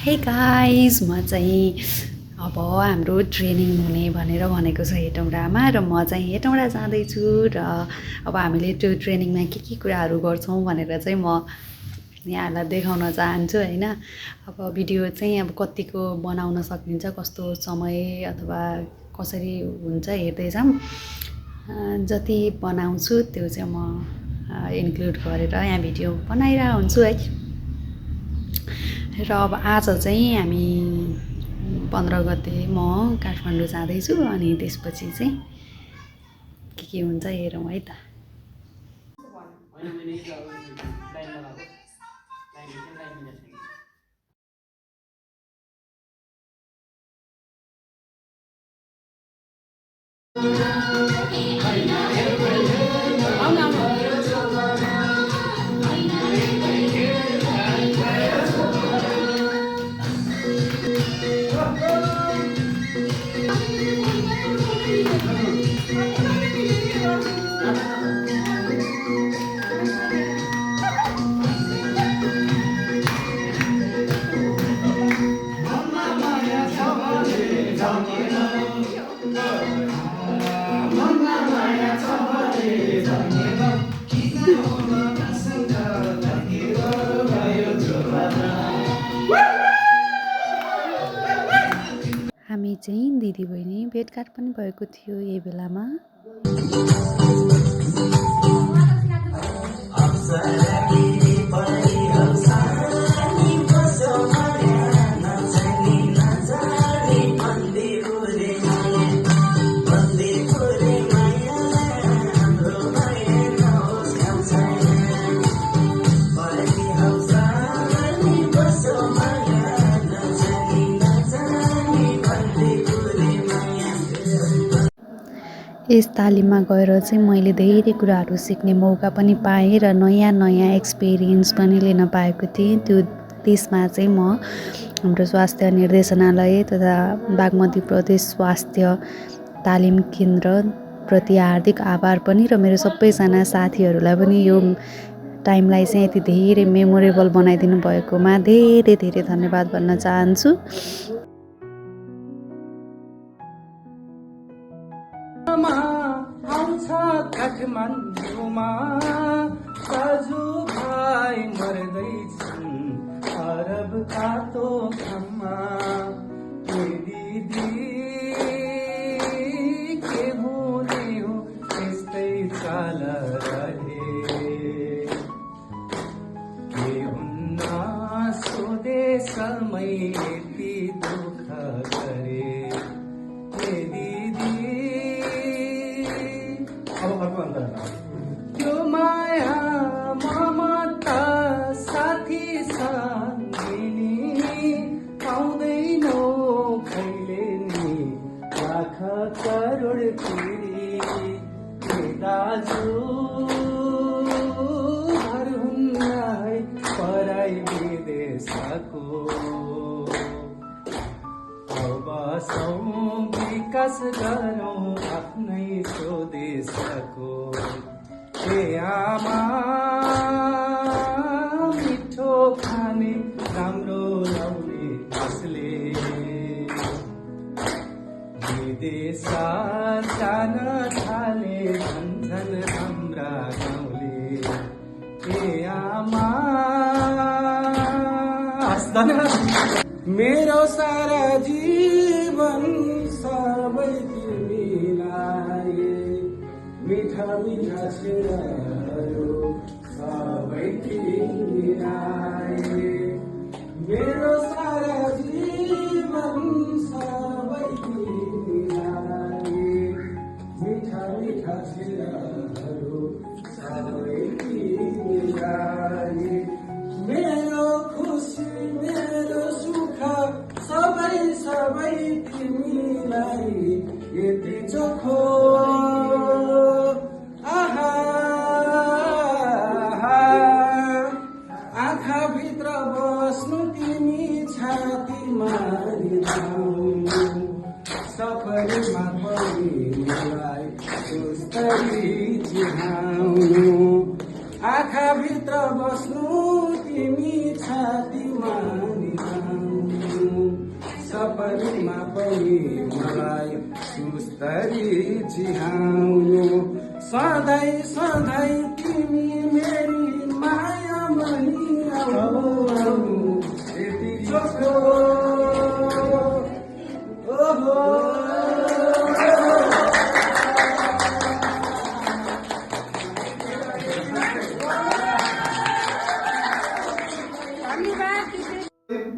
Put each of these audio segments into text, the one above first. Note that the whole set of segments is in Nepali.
हे गाइस म चाहिँ अब हाम्रो ट्रेनिङ हुने भनेर भनेको छ हेटौँडामा र म चाहिँ हेटौँडा जाँदैछु र अब हामीले त्यो ट्रेनिङमा के कुराहरू गर्छौँ भनेर चाहिँ म यहाँहरूलाई देखाउन चाहन्छु हैन। अब भिडियो चाहिँ अब कतिको बनाउन सकिन्छ, कस्तो समय अथवा कसरी हुन्छ हेर्दै जाऊँ। जति बनाउँछु त्यो चाहिँ म इन्क्लुड गरेर यहाँ भिडियो बनाइरहेको हुन्छु है। र अब आज चाहिँ हामी 15 गते म काठमाडौँ जाँदैछु अनि त्यसपछि चाहिँ के हुन्छ हेरौँ है त। हामी चाहिँ दिदीबहिनी भेटघाट पनि भएको थियो यही बेलामा। यस तालिममा गएर चाहिँ मैले धेरै कुराहरू सिक्ने मौका पनि पाएँ र नयाँ एक्सपिरियन्स पनि लिन पाएको थिएँ। त्यसमा चाहिँ म हाम्रो स्वास्थ्य निर्देशनालय तथा बागमती प्रदेश स्वास्थ्य तालिम केन्द्र प्रति हार्दिक आभार पनि र मेरो सबैजना साथीहरूलाई पनि यो टाइमलाई चाहिँ यति धेरै मेमोरेबल बनाइदिनु भएकोमा धेरै धन्यवाद भन्न चाहन्छु। काठमाडौँमा दाजुभाइ मर्दैछन् अरब तातो घाममा। दिदी के हुने हो त्यस्तै चाल रहे के हुन्न स्वदेशमै यति दुःख गरे त्यो माया ममता साथी सङ्गिनी पाउँदैनौ कहिले नि लाख करोड फेरि दाजु घर हुन्न है पराई विदेशको। अब विकास गरौँ आफ्नै स्वदेशको। हे आमा मिठो खाने राम्रो लाउने कसले विदेश जान थाले झन् हाम्रा गाउँले। हे आमा मेरो सारा जीवन सबै तिमीलाई मिठा छेडहरू सबै तिमीलाई मेरो सारा जीवन सबै तिमीलाई मिठा छेडहरू सबै तिमीलाई मेरो खुसी मेरो सुख सबै तिमीलाई यति चोखो। आँखाभित्र बस्नु तिमी छातीमा सफरीमा परिलाई सुस्तरी चिहाउनु। आँखाभित्र बस्नु तिमी छातीमा परिमा पनि मलाई सुस्तरी चिहाउनु सधैँ सधैँ तिमी मेरी माया मनी आउनु यति चोखो ओहो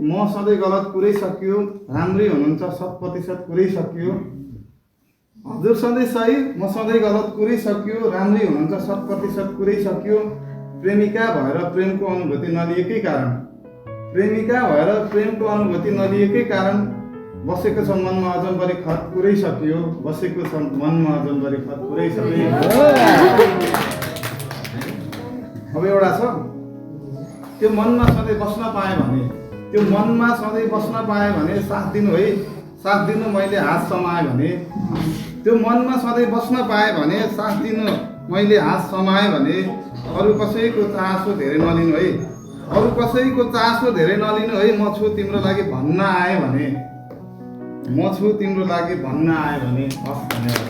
म सधैँ गलत कुरै सकियो राम्रै हुनुहुन्छ 100% कुरै सकियो हजुर सधैँ सही म सधैँ गलत कुरै सकियो राम्रै हुनुहुन्छ 100% कुरै सकियो प्रेमिका भएर प्रेमको अनुभूति नलिएकै कारण बसेको छ मनमा अजम्बरी खत कुरै सकियो बसेको छ मनमा अजम्बरी खत कुरै सकियो अब एउटा छ त्यो मनमा सधैँ बस्न पाएँ भने साथ दिनु है साथ दिनु मैले हात समाएँ भने त्यो मनमा सधैँ बस्न पाएँ भने साथ दिनु मैले हात समाएँ भने अरू कसैको चासो धेरै नलिनु है म छु तिम्रो लागि भन्न आएँ भने हस् धन्यवाद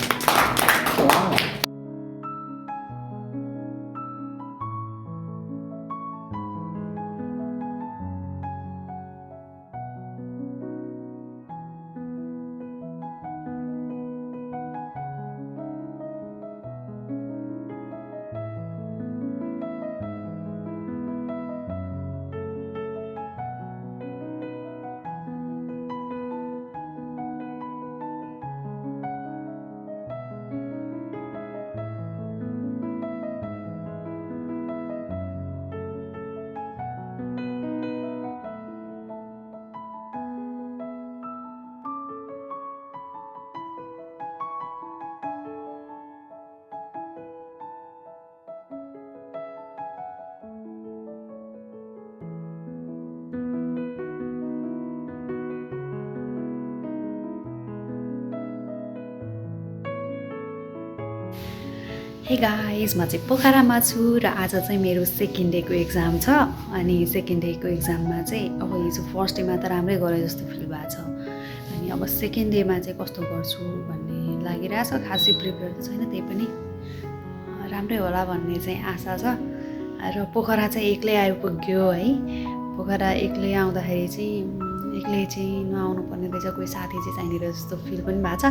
हे गाइस म चाहिँ पोखरामा छु र आज चाहिँ मेरो सेकेन्ड डेको एक्जाम छ अनि सेकेन्ड डेको एक्जाममा चाहिँ अब हिजो फर्स्ट डेमा त राम्रै गरेँ जस्तो फिल भएको छ अनि अब सेकेन्ड डेमा चाहिँ कस्तो गर्छु भन्ने लागिरहेछ खासै प्रिपेयर त छैन त्यही पनि राम्रै होला भन्ने चाहिँ आशा छ र पोखरा चाहिँ एक्लै आइपुग्यो है पोखरा एक्लै आउँदाखेरि चाहिँ एक्लै चाहिँ नआउनु पर्ने रहेछ कोही साथी चाहिँ चाहिने रहेछ जस्तो फिल पनि भएको छ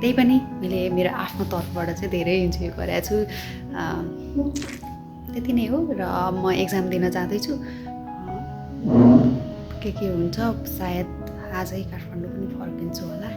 त्यही पनि मैले मेरो आफ्नो तर्फबाट चाहिँ धेरै इन्जोय गरेको छु त्यति नै हो र म एक्जाम दिन जाँदैछु के हुन्छ सायद आजै काठमाडौँ पनि फर्किन्छु होला